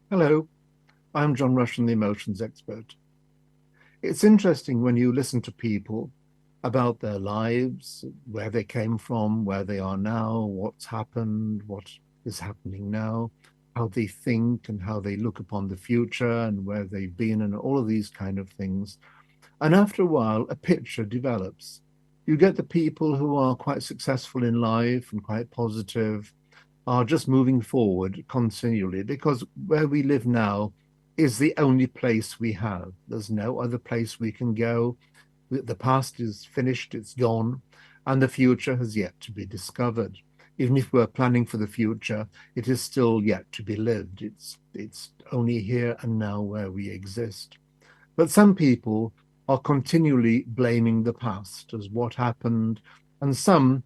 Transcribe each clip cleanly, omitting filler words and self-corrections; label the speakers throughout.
Speaker 1: Hello, I'm John Russian, the emotions expert. It's interesting when you listen to people about their lives, where they came from, where they are now, what's happened, what is happening now, how they think and how they look upon the future and where they've been and all of these kind of things. And after a while, a picture develops. You get the people who are quite successful in life and quite positive, are just moving forward continually because where we live now is the only place we have. There's no other place we can go. The past is finished, it's gone, and the future has yet to be discovered. Even if we're planning for the future, it is still yet to be lived. It's only here and now where we exist. But some people are continually blaming the past as what happened, and some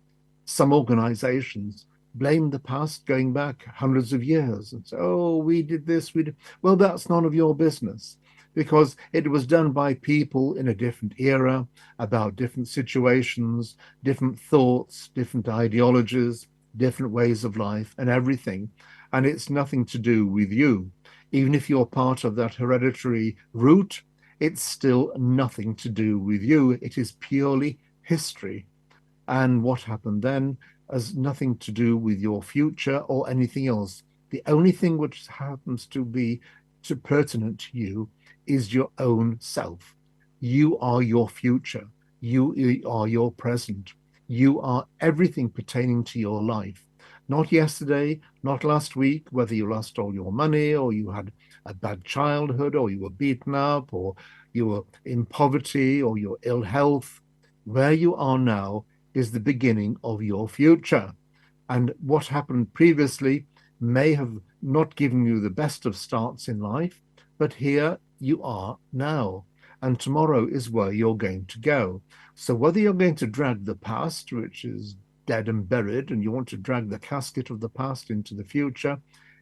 Speaker 1: organizations blame the past going back hundreds of years and say, oh, we did this, we did. Well, that's none of your business because it was done by people in a different era about different situations, different thoughts, different ideologies, different ways of life, and everything. And it's nothing to do with you. Even if you're part of that hereditary root, it's still nothing to do with you. It is purely history. And what happened then has nothing to do with your future or anything else. The only thing which happens to be pertinent to you is your own self. You are your future. You are your present. You are everything pertaining to your life. Not yesterday, not last week, whether you lost all your money or you had a bad childhood or you were beaten up or you were in poverty or your ill health. Where you are now is the beginning of your future. And what happened previously may have not given you the best of starts in life, but here you are now. And tomorrow is where you're going to go. So whether you're going to drag the past, which is dead and buried, and you want to drag the casket of the past into the future,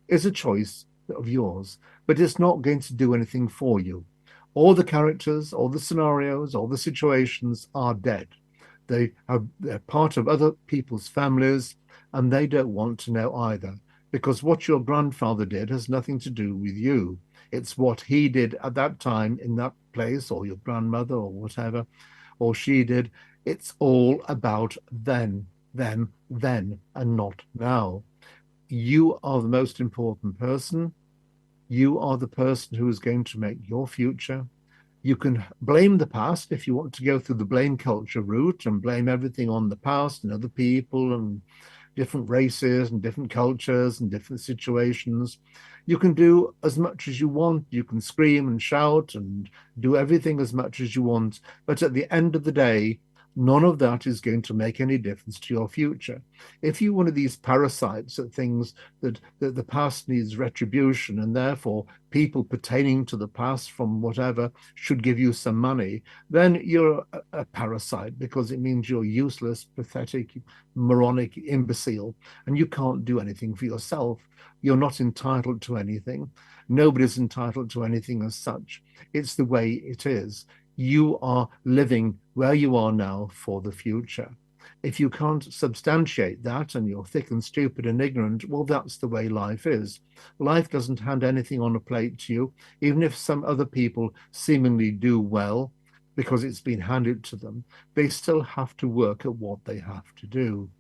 Speaker 1: is a choice of yours. But it's not going to do anything for you. All the characters, all the scenarios, all the situations are dead. They're part of other people's families, and they don't want to know either. Because what your grandfather did has nothing to do with you. It's what he did at that time in that place, or your grandmother, or whatever, or she did. It's all about then, then, and not now. You are the most important person. You are the person who is going to make your future. You can blame the past if you want to go through the blame culture route and blame everything on the past and other people and different races and different cultures and different situations. You can do as much as you want. You can scream and shout and do everything as much as you want. But at the end of the day, none of that is going to make any difference to your future. If you're one of these parasites at things that the past needs retribution and therefore people pertaining to the past from whatever should give you some money, then you're a parasite because it means you're useless, pathetic, moronic, imbecile, and you can't do anything for yourself. You're not entitled to anything. Nobody's entitled to anything as such. It's the way it is. You are living where you are now for the future. If you can't substantiate that and you're thick and stupid and ignorant, well, that's the way life is. Life doesn't hand anything on a plate to you, even if some other people seemingly do well because it's been handed to them. They still have to work at what they have to do.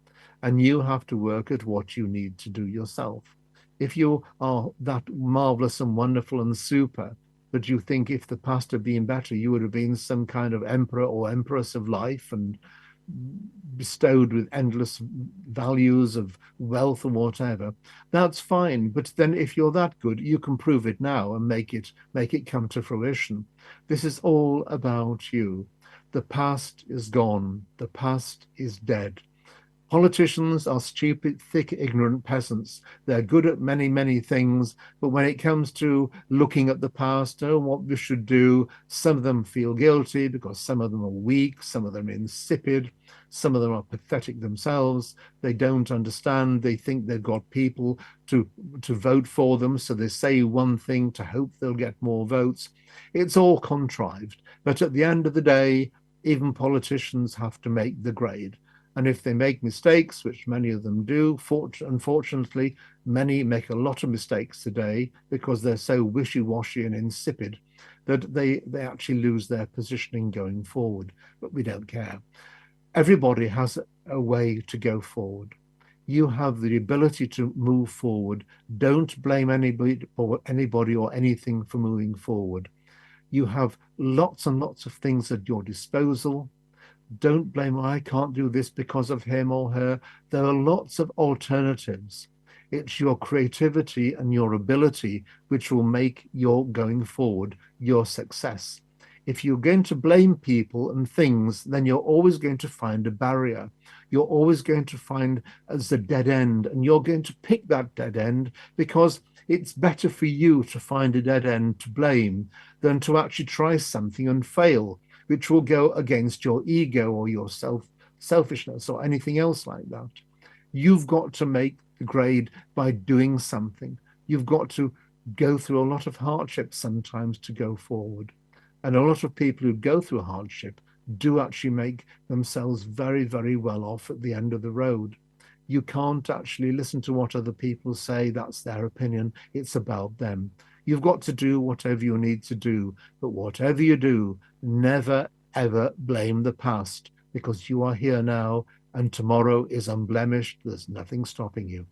Speaker 1: And you have to work at what you need to do yourself. If you are that marvelous and wonderful and super, but you think if the past had been better, you would have been some kind of emperor or empress of life and bestowed with endless values of wealth or whatever, that's fine. But then if you're that good, you can prove it now and make it come to fruition. This is all about you. The past is gone. The past is dead. Politicians are stupid, thick, ignorant peasants. They're good at many, many things, but when it comes to looking at the past, oh, what we should do, some of them feel guilty because some of them are weak, some of them are insipid, some of them are pathetic themselves. They don't understand. They think they've got people to vote for them, so they say one thing to hope they'll get more votes. It's all contrived. But at the end of the day, even politicians have to make the grade. And if they make mistakes, which many of them do, unfortunately, many make a lot of mistakes today because they're so wishy-washy and insipid that they actually lose their positioning going forward. But we don't care. Everybody has a way to go forward. You have the ability to move forward. Don't blame anybody or anything for moving forward. You have lots and lots of things at your disposal. Don't blame, I can't do this because of him or her. There are lots of alternatives. It's your creativity and your ability which will make your going forward your success. If you're going to blame people and things, then you're always going to find a barrier. You're always going to find as a dead end, and you're going to pick that dead end because it's better for you to find a dead end to blame than to actually try something and fail, which will go against your ego or your selfishness or anything else like that. You've got to make the grade by doing something. You've got to go through a lot of hardship sometimes to go forward. And a lot of people who go through hardship do actually make themselves very, very well off at the end of the road. You can't actually listen to what other people say. That's their opinion. It's about them. You've got to do whatever you need to do. But whatever you do, never, ever blame the past because you are here now and tomorrow is unblemished. There's nothing stopping you.